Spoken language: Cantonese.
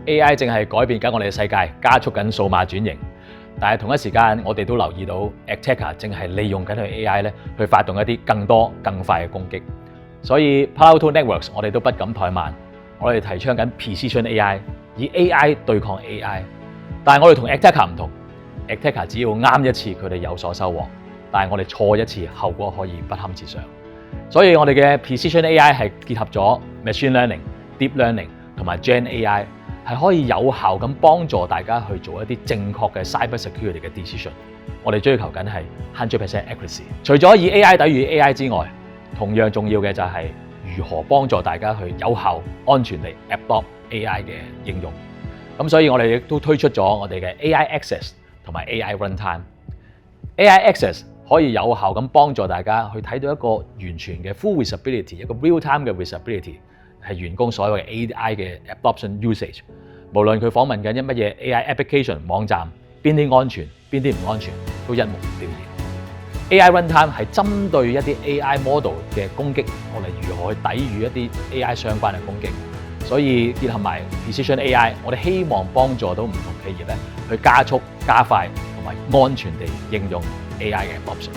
AI 正係改變緊我哋嘅世界，加速緊數碼轉型。但係同一時間，我哋都留意到 Attacker 正係利用緊佢 AI 咧，去發動一啲更多、更快嘅攻擊。所以 Palo Alto Networks 我哋都不敢怠慢，我哋提倡緊 Precision AI， 以 AI 對抗 AI。但係我哋同 Attacker 唔同 ，Attacker 只要啱一次，佢哋有所收穫；但係我哋錯一次，後果可以不堪設想。所以我哋嘅 Precision AI 係結合咗 Machine Learning、Deep Learning 同埋 Gen AI。係可以有效咁幫助大家去做一啲正確嘅 cyber security 嘅 decision。我哋追求緊係 100% accuracy。除咗以 AI 抵禦 AI 之外，同樣重要嘅就係如何幫助大家去有效、安全地 adopt AI 嘅應用。咁所以我哋亦都推出咗我哋嘅 AI Access 同埋 AI Runtime。AI Access 可以有效咁幫助大家去睇到一個完全嘅 full visibility， 一個 real time 嘅 visibility。係員工所有嘅 AI 嘅 adoption usage， 無論佢訪問緊乜嘢 AI application 網站，邊啲安全，邊啲唔安全，都一目了然。AI Runtime 係針對一啲 AI model 嘅攻擊，我哋如何去抵禦一啲 AI 相關嘅攻擊。所以結合埋 Precision AI， 我哋希望幫助到唔同企業咧去加速、加快同埋安全地應用 AI 嘅 adoption。